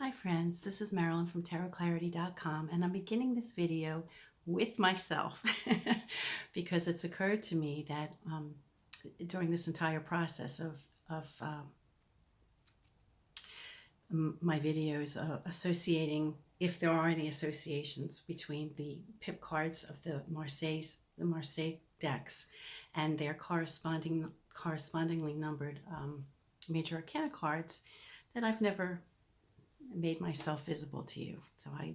Hi friends, this is Marilyn from tarotclarity.com, and I'm beginning this video with myself because it's occurred to me that during this entire process of my videos associating, if there are any associations between the pip cards of the Marseille decks and their correspondingly numbered major arcana cards, that I've never made myself visible to you. So I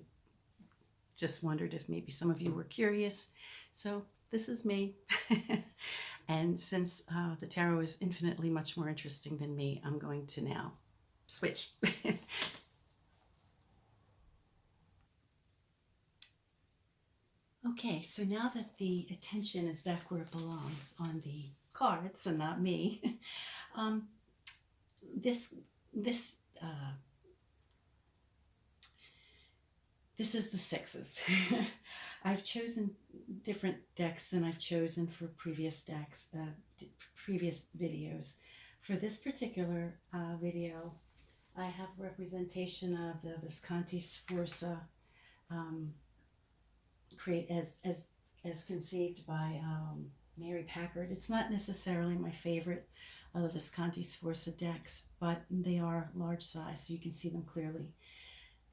just wondered if maybe some of you were curious. So this is me. And since the tarot is infinitely much more interesting than me, I'm going to now switch. Okay, so now that the attention is back where it belongs, on the cards and not me, this is the sixes. I've chosen different decks than I've chosen for previous decks, previous videos. For this particular video, I have representation of the Visconti Sforza, as conceived by Mary Packard. It's not necessarily my favorite of the Visconti Sforza decks, but they are large size, so you can see them clearly.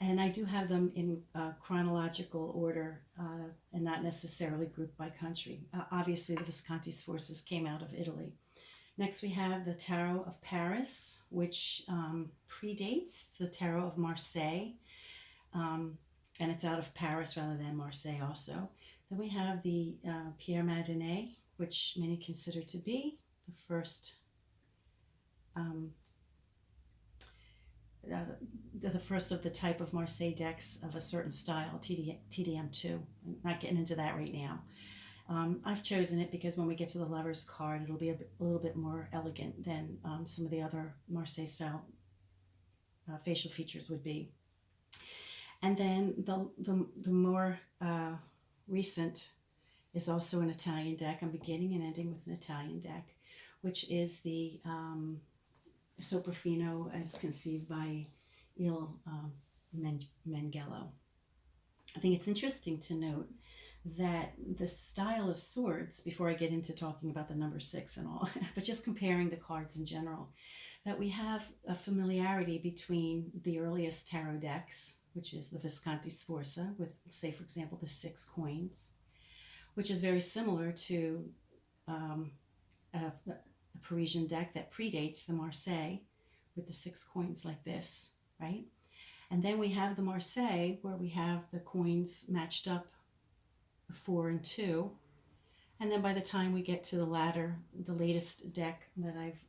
And I do have them in chronological order and not necessarily grouped by country. Obviously, the Visconti Sforzas came out of Italy. Next, we have the Tarot of Paris, which predates the Tarot of Marseille. And it's out of Paris rather than Marseille also. Then we have the Pierre Madenié, which many consider to be the first the first of the type of Marseille decks of a certain style, TDM2. I'm not getting into that right now. I've chosen it because when we get to the Lover's card, it'll be a little bit more elegant than some of the other Marseille style facial features would be. And then the more recent is also an Italian deck. I'm beginning and ending with an Italian deck, which is the Soprafino, as conceived by Il Meneghello. I think it's interesting to note that the style of swords, before I get into talking about the number 6 and all, but just comparing the cards in general, that we have a familiarity between the earliest tarot decks, which is the Visconti Sforza, with, say, for example, the 6 coins, which is very similar to a Parisian deck that predates the Marseille with the 6 coins like this, right? And then we have the Marseille, where we have the coins matched up 4 and 2. And then by the time we get to the latest deck that I've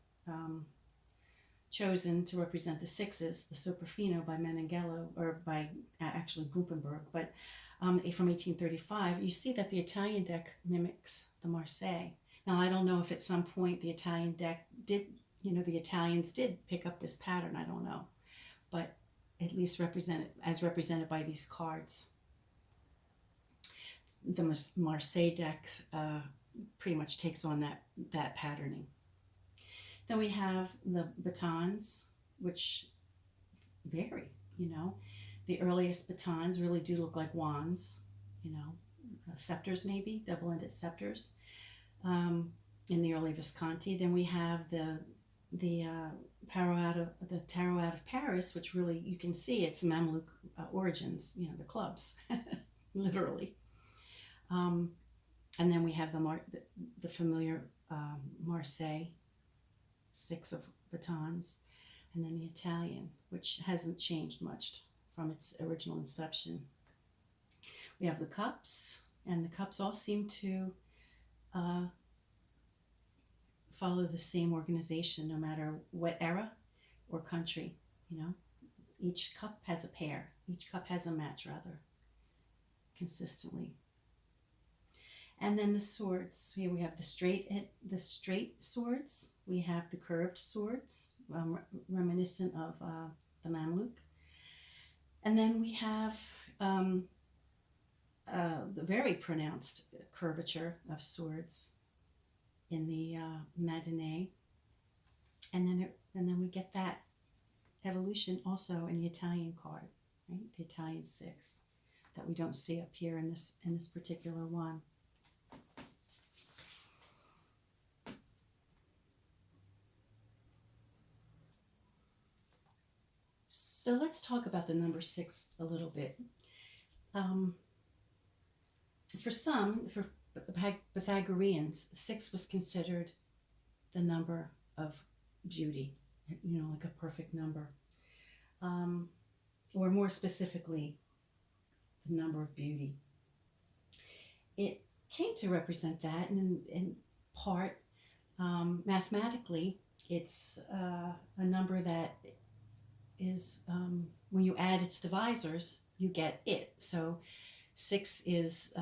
chosen to represent the 6s, the Soprafino by Meneghello, or by actually Gutenberg, but from 1835, you see that the Italian deck mimics the Marseille. Now, I don't know if at some point the Italian deck the Italians did pick up this pattern, I don't know, but at least represented by these cards. The Marseille deck pretty much takes on that patterning. Then we have the batons, which vary, The earliest batons really do look like wands, scepters maybe, double-ended scepters. In the early Visconti. Then we have the Tarot out of Paris, which really, you can see it's Mamluk origins, the clubs, literally. And then we have the familiar Marseille, 6 of batons, and then the Italian, which hasn't changed much from its original inception. We have the cups, and the cups all seem to follow the same organization no matter what era or country. Each cup has a pair, each cup has a match, rather, consistently. And then the swords, here we have the straight swords, we have the curved swords, reminiscent of the Mamluk, and then we have the very pronounced curvature of swords in the Madenié, and then we get that evolution also in the Italian card, right? The Italian 6 that we don't see up here in this particular one. So let's talk about the number 6 a little bit. For the Pythagoreans, 6 was considered the number of beauty, like a perfect number. Or more specifically, the number of beauty. It came to represent that, and in part, mathematically, it's a number that is, when you add its divisors, you get it. So 6 is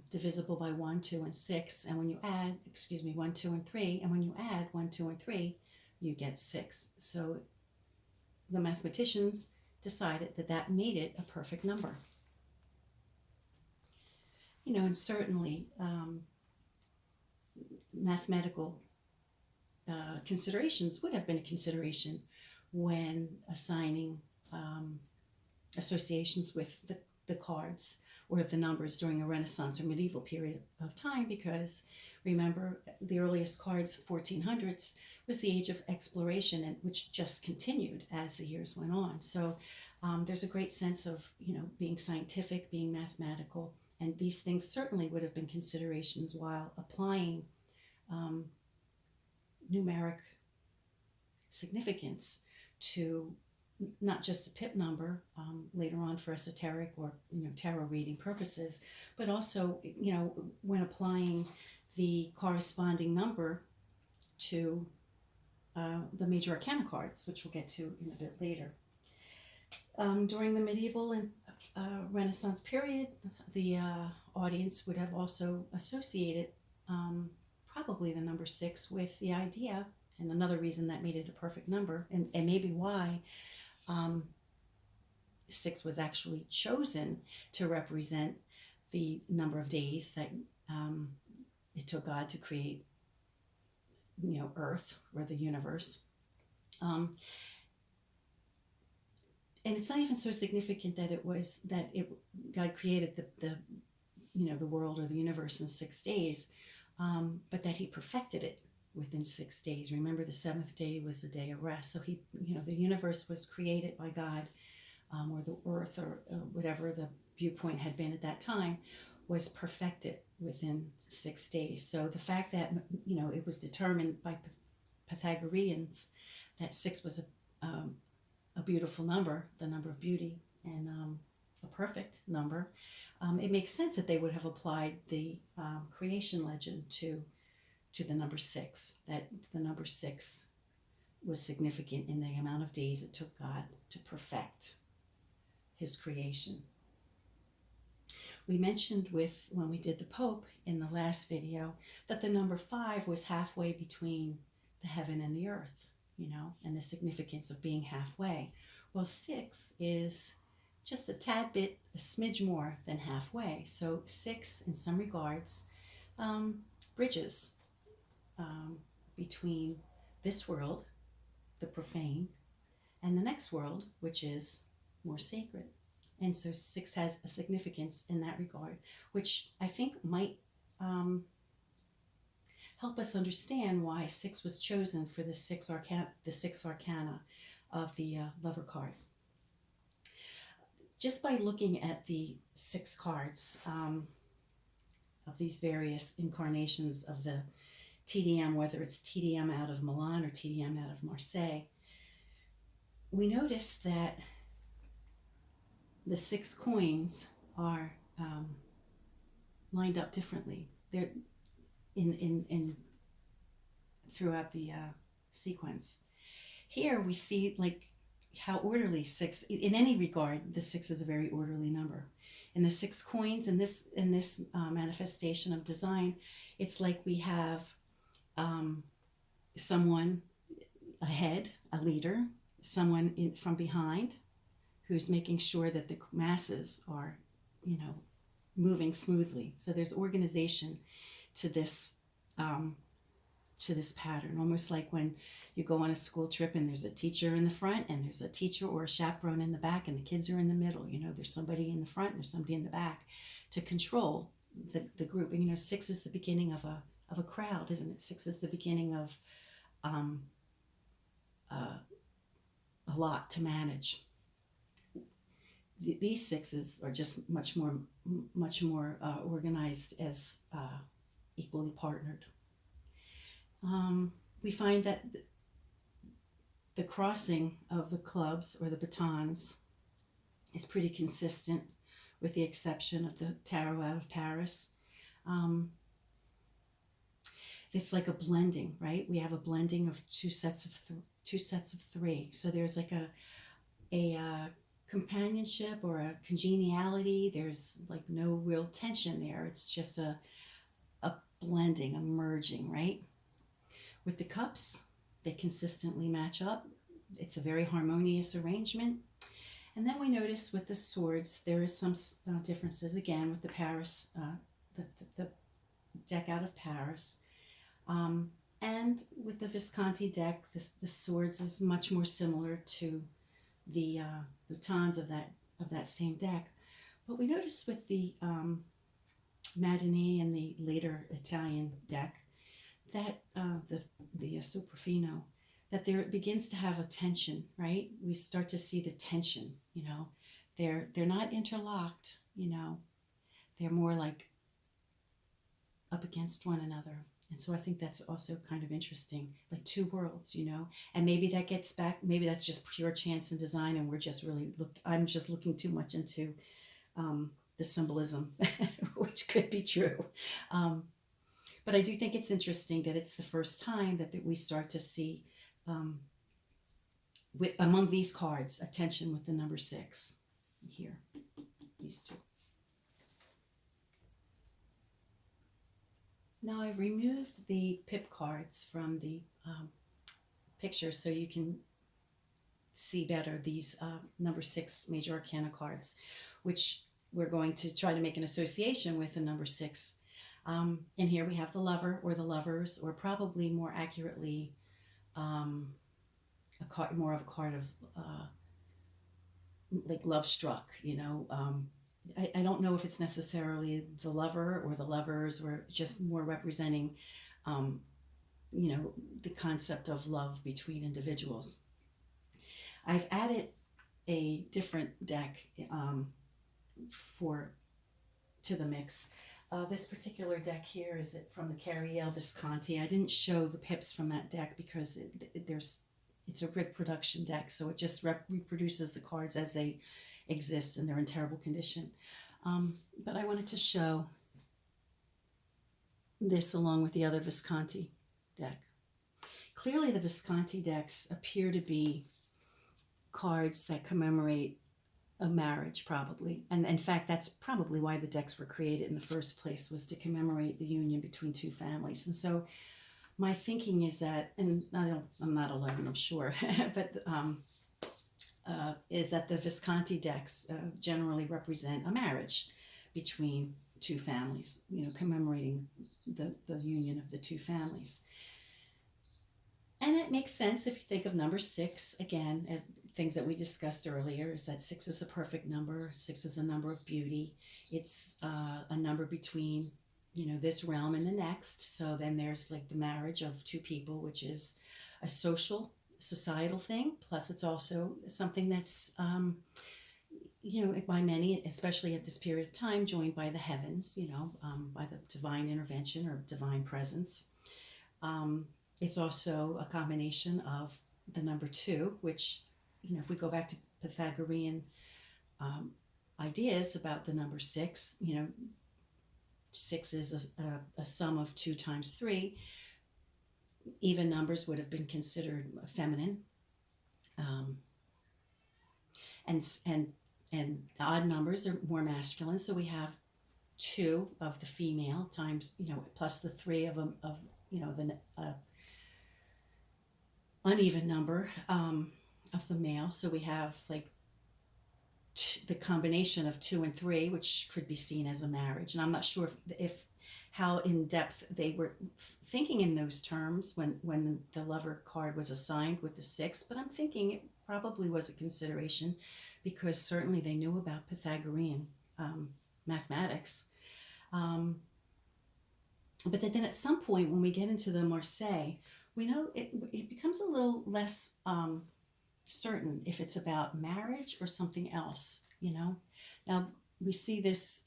divisible by 1, 2, and 6, and when you add, 1, 2, and 3, and when you add 1, 2, and 3, you get 6. So the mathematicians decided that made it a perfect number. And certainly mathematical considerations would have been a consideration when assigning associations with the cards or the numbers during a Renaissance or medieval period of time, because remember, the earliest cards, 1400s, was the age of exploration, and which just continued as the years went on. So there's a great sense of being scientific, being mathematical, and these things certainly would have been considerations while applying numeric significance to not just the pip number later on for esoteric or tarot reading purposes, but also when applying the corresponding number to the major arcana cards, which we'll get to in a bit later. During the medieval and Renaissance period, the audience would have also associated probably the number 6 with the idea, and another reason that made it a perfect number, and maybe why 6 was actually chosen to represent the number of days that it took God to create Earth or the universe. And it's not even so significant that God created the world or the universe in 6 days, but that he perfected it within 6 days. Remember, the 7th day was the day of rest. So the universe was created by God, or the earth, or whatever the viewpoint had been at that time, was perfected within 6 days. So the fact that it was determined by Pythagoreans that 6 was a beautiful number, the number of beauty, and a perfect number, it makes sense that they would have applied the creation legend to the number 6, that the number 6 was significant in the amount of days it took God to perfect his creation. We mentioned when we did the Pope in the last video that the number 5 was halfway between the heaven and the earth, and the significance of being halfway. Well, 6 is just a tad bit, a smidge more than halfway. So 6, in some regards, bridges between this world, the profane, and the next world, which is more sacred. And so 6 has a significance in that regard, which I think might help us understand why 6 was chosen for the 6 arcana of the Lover card. Just by looking at the 6 cards of these various incarnations of the TDM, whether it's TDM out of Milan or TDM out of Marseille, we notice that the 6 coins are lined up differently. They're in throughout the sequence. Here we see how orderly 6, in any regard, the 6 is a very orderly number. In the 6 coins, in this manifestation of design, it's like we have someone ahead, a leader, someone from behind, who's making sure that the masses are, moving smoothly. So there's organization to this to this pattern, almost like when you go on a school trip and there's a teacher in the front and there's a teacher or a chaperone in the back and the kids are in the middle. There's somebody in the front and there's somebody in the back to control the group. And 6 is the beginning of a crowd, isn't it? 6 is the beginning of a lot to manage. These 6s are just much more organized as equally partnered. We find that the crossing of the clubs or the batons is pretty consistent, with the exception of the Tarot out of Paris. It's like a blending, right? We have a blending of two sets of 3. So there's like a companionship or a congeniality. There's like no real tension there. It's just a blending, a merging, right? With the cups, they consistently match up. It's a very harmonious arrangement. And then we notice with the swords, there is some differences again with the Paris, the deck out of Paris. And with the Visconti deck, the swords is much more similar to the batons of that same deck. But we notice with the Madenié and the later Italian deck that the Soprafino, that there it begins to have a tension, right? We start to see the tension. They're not interlocked. They're more like up against one another. And so I think that's also kind of interesting, like two worlds, and maybe that gets back, maybe that's just pure chance and design, and we're just really I'm just looking too much into the symbolism, which could be true. But I do think it's interesting that it's the first time that we start to see among these cards a tension with the number 6 here, these two. Now I've removed the pip cards from the picture so you can see better these number 6 major arcana cards, which we're going to try to make an association with the number 6. And here we have the lover or the lovers, or probably more accurately, more of a card of like love struck, I don't know if it's necessarily the lover or the lovers, or just more representing, the concept of love between individuals. I've added a different deck to the mix. This particular deck here is from the Cary-Yale Visconti. I didn't show the pips from that deck because it's a reproduction deck, so it just reproduces the cards as they exist, and they're in terrible condition. But I wanted to show this along with the other Visconti deck. Clearly the Visconti decks appear to be cards that commemorate a marriage, probably. And in fact, that's probably why the decks were created in the first place, was to commemorate the union between two families. And so my thinking is that, and I'm not alone, I'm sure, but is that the Visconti decks generally represent a marriage between two families, commemorating the union of the two families. And it makes sense if you think of number 6, again, things that we discussed earlier, is that 6 is a perfect number. 6 is a number of beauty. It's a number between, this realm and the next. So then there's like the marriage of two people, which is a societal thing. Plus it's also something that's, by many, especially at this period of time, joined by the heavens, by the divine intervention or divine presence. It's also a combination of the number 2, which, if we go back to Pythagorean ideas about the number 6, 6 is a sum of 2 times 3. Even numbers would have been considered feminine, and odd numbers are more masculine. So we have 2 of the female times, plus the 3 of the uneven number of the male. So we have like the combination of 2 and 3, which could be seen as a marriage. And I'm not sure if how in depth they were thinking in those terms when the lover card was assigned with the 6, but I'm thinking it probably was a consideration because certainly they knew about Pythagorean mathematics. But then at some point when we get into the Marseille, we know it becomes a little less certain if it's about marriage or something else, you know. Now we see this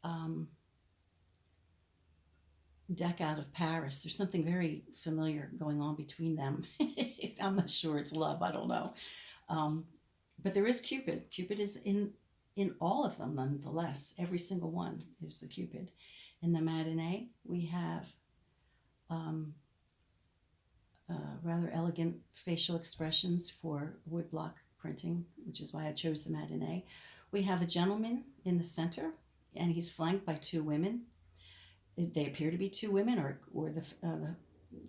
deck out of Paris. There's something very familiar going on between them. I'm not sure it's love. I don't know. But there is Cupid. Cupid is in all of them, nonetheless. Every single one is the Cupid. In the Madenié, we have rather elegant facial expressions for woodblock printing, which is why I chose the Madenié. We have a gentleman in the center, and he's flanked by 2 women. They appear to be 2 women, or the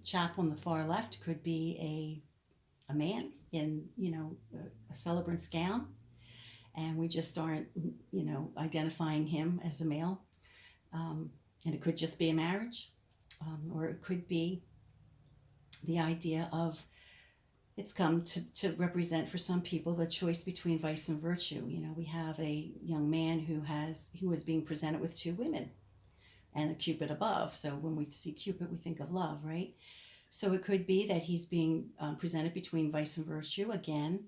chap on the far left could be a man in, you know, a celebrant's gown, and we just aren't, you know, identifying him as a male. And it could just be a marriage, or it could be the idea of it's come to represent for some people the choice between vice and virtue. You know, we have a young man who was being presented with 2 women and a Cupid above. So when we see Cupid, we think of love, right? So it could be that he's being presented between vice and virtue. Again,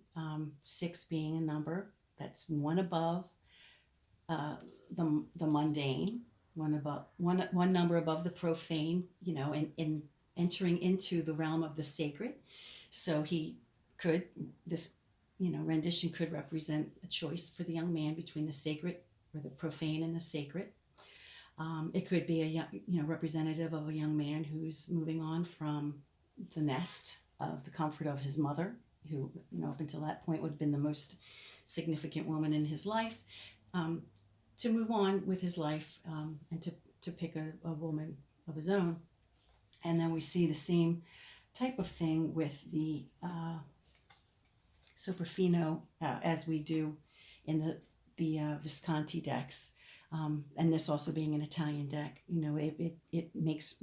6 being a number that's one above the mundane, one number above the profane, you know, and entering into the realm of the sacred. So this, you know, rendition could represent a choice for the young man between the sacred or the profane and the sacred. It could be a young, you know, representative of a young man who's moving on from the nest of the comfort of his mother, who, you know, up until that point would have been the most significant woman in his life, to move on with his life, and to pick a woman of his own. And then we see the same type of thing with the Soprafino, as we do in the Visconti decks. And this also being an Italian deck, you know, it makes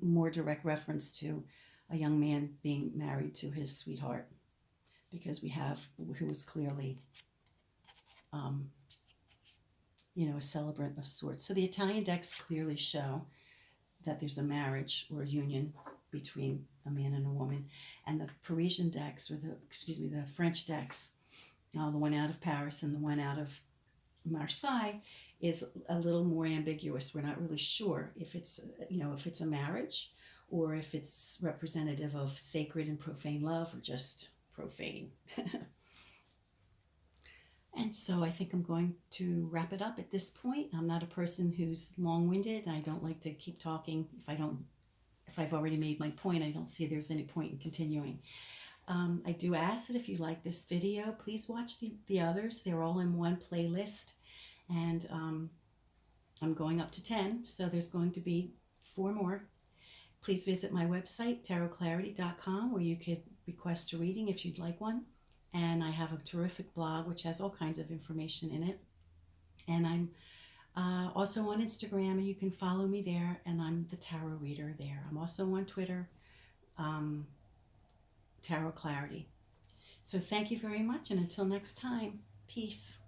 more direct reference to a young man being married to his sweetheart, because we have who is clearly, you know, a celebrant of sorts. So the Italian decks clearly show that there's a marriage or a union between a man and a woman. And the Parisian decks, or the French decks, the one out of Paris and the one out of Marseille, is a little more ambiguous. We're not really sure if it's, you know, if it's a marriage or if it's representative of sacred and profane love, or just profane. And so I think I'm going to wrap it up at this point. I'm not a person who's long-winded, and I don't like to keep talking. If I've already made my point, I don't see there's any point in continuing. I do ask that if you like this video, please watch the others. They're all in one playlist, and I'm going up to 10, so there's going to be 4 more. Please visit my website, tarotclarity.com, where you could request a reading if you'd like one. And I have a terrific blog which has all kinds of information in it. And I'm also on Instagram, and you can follow me there, and I'm the tarot reader there. I'm also on Twitter, Tarot Clarity. So thank you very much, and until next time, peace.